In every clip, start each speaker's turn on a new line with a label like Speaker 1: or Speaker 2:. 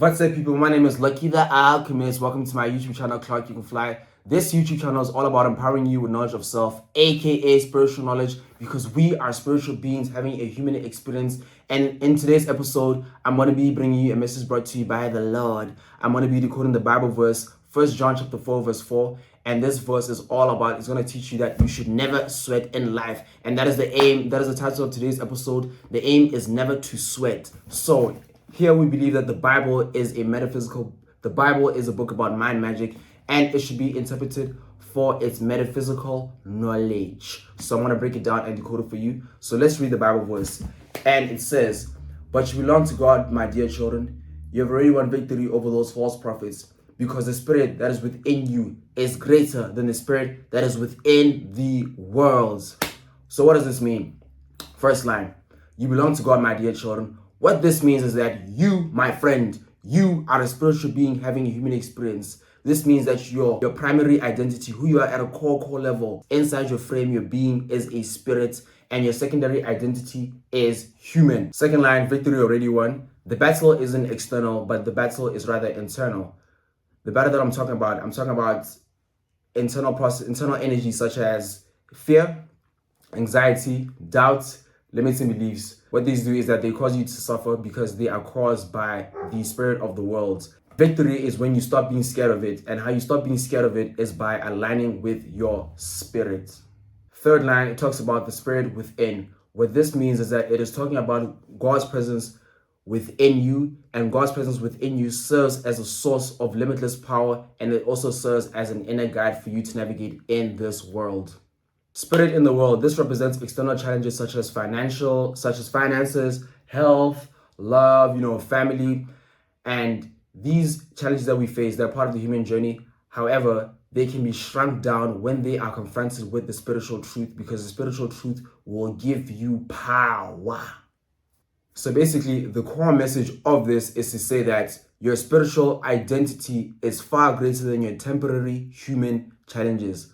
Speaker 1: What's up, people? My name is Lucky the Alchemist. Welcome to my YouTube channel, Clark You Can Fly. This YouTube channel is all about empowering you with knowledge of self, aka spiritual knowledge, because we are spiritual beings having a human experience. And in today's episode, I'm going to be bringing you a message brought to you by the Lord. I'm going to be decoding the Bible verse, 1 John chapter 4, verse 4. And this verse is all about, it's going to teach you that you should never sweat in life. And that is the aim, that is the title of today's episode. The aim is never to sweat. So here we believe that the Bible is a the Bible is a book about mind magic, and it should be interpreted for its metaphysical knowledge. So I'm going to break it down and decode it for you. So let's read the Bible verse. And it says, "But you belong to God, my dear children. You have already won victory over those false prophets, because the spirit that is within you is greater than the spirit that is within the world." So what does this mean? First line, you belong to God, my dear children. What this means is that you, my friend, you are a spiritual being having a human experience. This means that your primary identity, who you are at a core level, inside your frame, your being is a spirit, and your secondary identity is human. Second line, victory already won. The battle isn't external, but the battle is rather internal. The battle that I'm talking about internal energy such as fear, anxiety, doubt, limiting beliefs. What these do is that they cause you to suffer because they are caused by the spirit of the world. Victory is when you stop being scared of it, and how you stop being scared of it is by aligning with your spirit. Third line, it talks about the spirit within. What this means is that it is talking about God's presence within you, and God's presence within you serves as a source of limitless power, and it also serves as an inner guide for you to navigate in this world. Spirit in the world. This represents external challenges such as finances, health, love, family. And these challenges that we face, they're part of the human journey. However, they can be shrunk down when they are confronted with the spiritual truth, because the spiritual truth will give you power. So basically, the core message of this is to say that your spiritual identity is far greater than your temporary human challenges.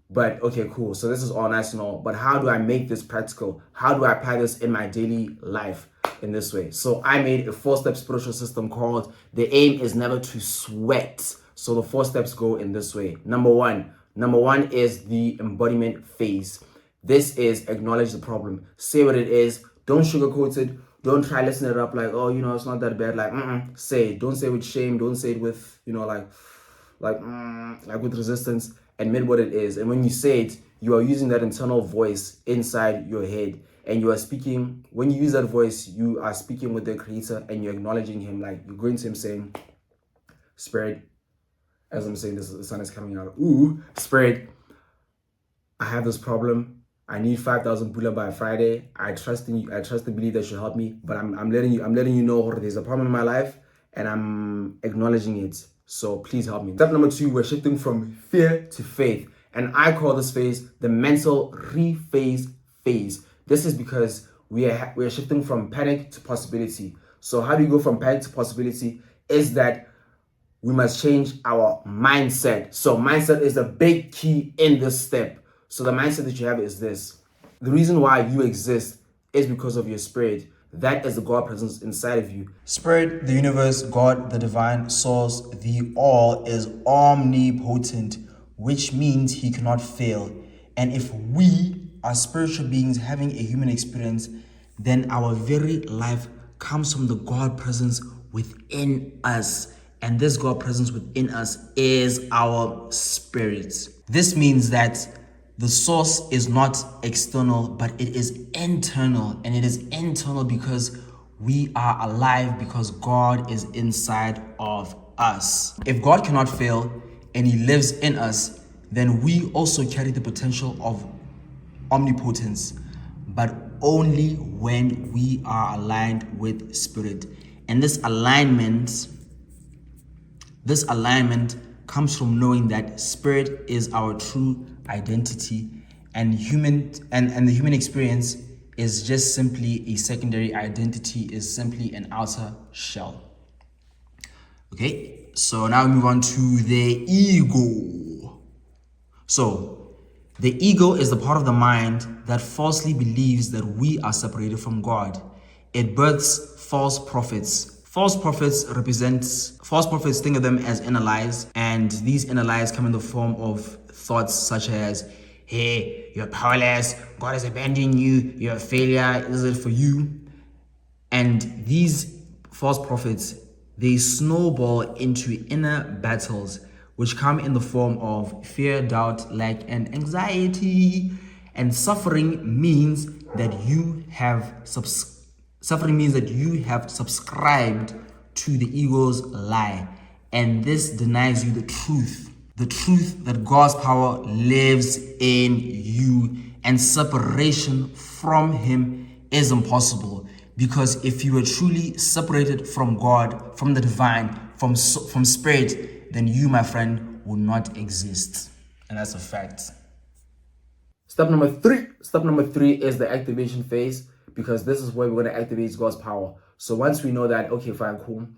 Speaker 1: But okay, cool. So this is all nice and all, but how do I make this practical? How do I apply this in my daily life in this way? So I made a 4-step spiritual system called the aim is never to sweat. So the 4 steps go in this way. Number one is the embodiment phase. This is acknowledge the problem. Say what it is. Don't sugarcoat it. Don't try listen it up like, oh, it's not that bad. Like, say it. Don't say it with shame. Don't say it with, like with resistance. Admit what it is. And when you say it, you are using that internal voice inside your head. And you are speaking, when you use that voice, you are speaking with the creator and you're acknowledging him. Like you're going to him saying, Spirit, as I'm saying this, the sun is coming out. Ooh, Spirit, I have this problem. I need 5,000 pula by Friday. I trust in you. I trust and believe that you'll help me. But I'm letting you know there's a problem in my life and I'm acknowledging it. So please help me. Step number 2, we're shifting from fear to faith. And I call this phase the mental rephase phase. This is because we are shifting from panic to possibility. So how do you go from panic to possibility? Is that we must change our mindset. So mindset is the big key in this step. So the mindset that you have is this. The reason why you exist is because of your spirit. That is the God presence inside of you.
Speaker 2: Spirit, the universe, God, the divine source, the all is omnipotent, which means he cannot fail. And if we are spiritual beings having a human experience, then our very life comes from the God presence within us. And this God presence within us is our spirit. This means that the source is not external, but it is internal. And it is internal because we are alive, because God is inside of us. If God cannot fail and he lives in us, then we also carry the potential of omnipotence, but only when we are aligned with spirit. And this alignment comes from knowing that spirit is our true identity, and the human experience is just simply a secondary identity, is simply an outer shell. Okay, so now we move on to the ego. So the ego is the part of the mind that falsely believes that we are separated from God. It births false prophets, False prophets think of them as inner lies, and these inner lies come in the form of thoughts such as, hey, you're powerless, God has abandoned you, you're a failure, this is it for you. And these false prophets, they snowball into inner battles, which come in the form of fear, doubt, lack, and anxiety. And suffering means that you have subscribed to the ego's lie, and this denies you the truth that God's power lives in you, and separation from Him is impossible. Because if you were truly separated from God, from the divine, from spirit, then you, my friend, will not exist. And that's a fact.
Speaker 1: Step number three is the activation phase, because this is where we're going to activate God's power. So once we know that, okay, fine, cool,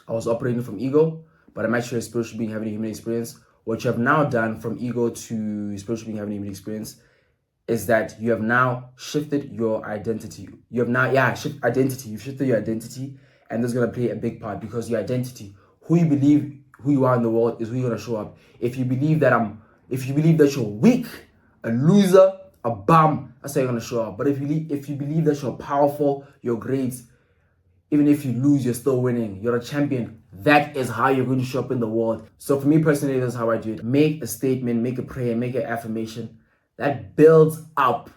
Speaker 1: I was operating from ego, but I'm actually a spiritual being having a human experience. What you have now done from ego to spiritual being having a human experience is that you have now shifted your identity. You have now, identity. You've shifted your identity, and this is going to play a big part, because your identity, who you believe who you are in the world, is who you're going to show up. If you believe that you're weak, a loser, a bum, that's how you're going to show up. But if you believe that you're powerful, you're great, even if you lose, you're still winning, you're a champion, that is how you're going to show up in the world. So for me personally, this is how I do it. Make a statement, make a prayer, make an affirmation that builds up.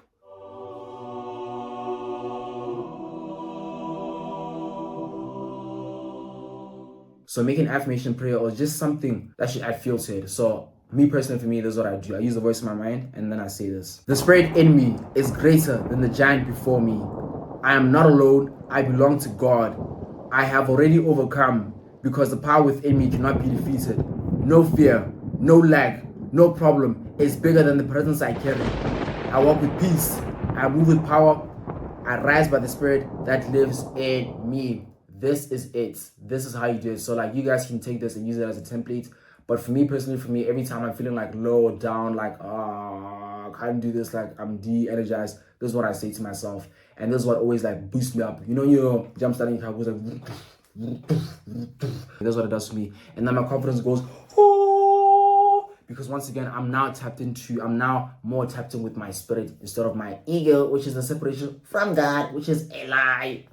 Speaker 1: So make an affirmation prayer, or just something that should add fuel to it. So me personally, for me, this is what I do. I use the voice in my mind, and then I say this. The spirit in me is greater than the giant before me. I am not alone. I belong to God. I have already overcome, because the power within me cannot be defeated. No fear, no lack, no problem is bigger than the presence I carry. I walk with peace. I move with power. I rise by the spirit that lives in me. This is it. This is how you do it. So like, you guys can take this and use it as a template. But for me personally, every time I'm feeling like low or down, like, I can't do this, like I'm de-energized, this is what I say to myself. And this is what always like boosts me up. You know, you're jump starting your car goes like, that's what it does for me. And then my confidence goes, oh, because once again, I'm now more tapped in with my spirit instead of my ego, which is the separation from God, which is a lie.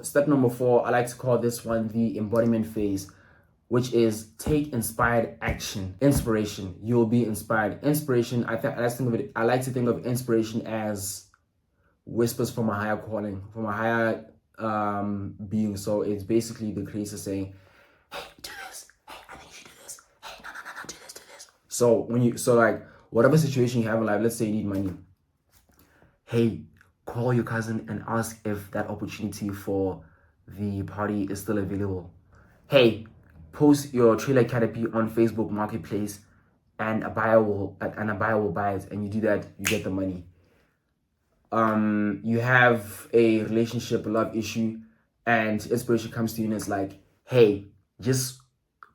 Speaker 1: Step number 4, I like to call this one the embodiment phase, which is take inspired action. Inspiration, you will be inspired. Inspiration, I like to think of inspiration as whispers from a higher calling, from a higher being. So it's basically the creator saying, hey, do this. Hey, I think you should do this. Hey, no, do this. So like, whatever situation you have in life, let's say you need money. Hey, call your cousin and ask if that opportunity for the party is still available. Hey, post your trailer canopy on Facebook Marketplace, and a buyer will buy it, and you do that, you get the money. You have a relationship, a love issue, and inspiration comes to you and it's like, hey, just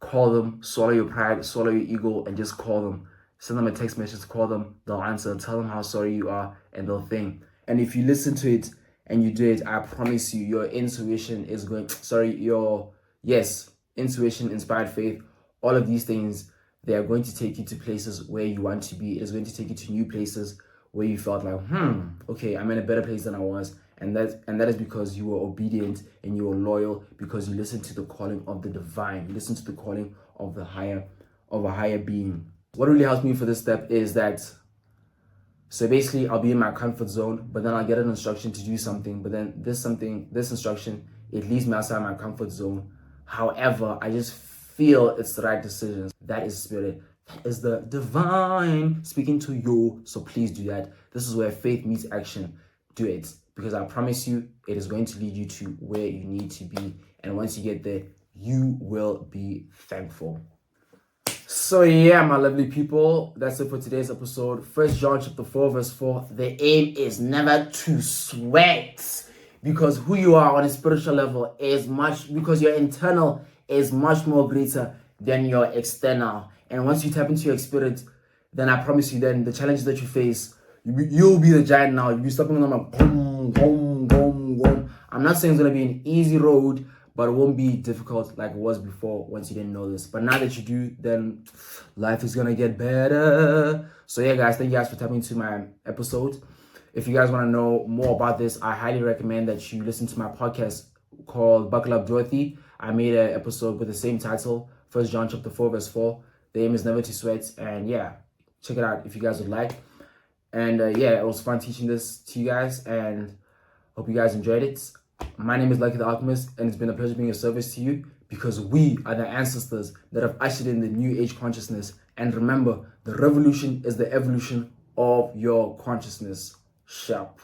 Speaker 1: call them, swallow your pride, swallow your ego, and just call them. Send them a text message, call them, they'll answer, tell them how sorry you are, and they'll think. And if you listen to it and you do it, I promise you, your intuition is going, intuition, inspired faith, all of these things, they are going to take you to places where you want to be. It is going to take you to new places where you felt like, okay, I'm in a better place than I was. And that is because you were obedient and you were loyal, because you listened to the calling of the divine. You listened to the calling of a higher being. What really helps me for this step is that, so basically I'll be in my comfort zone, but then I'll get an instruction to do something, but then this instruction, it leaves me outside my comfort zone. However, I just feel it's the right decision. That is spirit. That is the divine speaking to you. So please do that. This is where faith meets action. Do it, because I promise you, it is going to lead you to where you need to be. And once you get there, you will be thankful. So yeah, my lovely people, that's it for today's episode. 1 John chapter 4 verse 4. The aim is never to sweat, because who you are on a spiritual level because your internal is much more greater than your external. And once you tap into your spirit, then I promise you, then the challenges that you face, you'll be the giant now. You'll be stepping on them like boom, boom, boom, boom. I'm not saying it's gonna be an easy road, but it won't be difficult like it was before once you didn't know this. But now that you do, then life is gonna get better. So yeah, guys, thank you guys for tapping into my episode. If you guys want to know more about this, I highly recommend that you listen to my podcast called Buckle Up Dorothy. I made an episode with the same title, 1 John chapter 4, verse 4. The aim is never to sweat. And yeah, check it out if you guys would like. And yeah, it was fun teaching this to you guys, and hope you guys enjoyed it. My name is Lucky the Alchemist, and it's been a pleasure being of service to you, because we are the ancestors that have ushered in the new age consciousness. And remember, the revolution is the evolution of your consciousness. Sharp.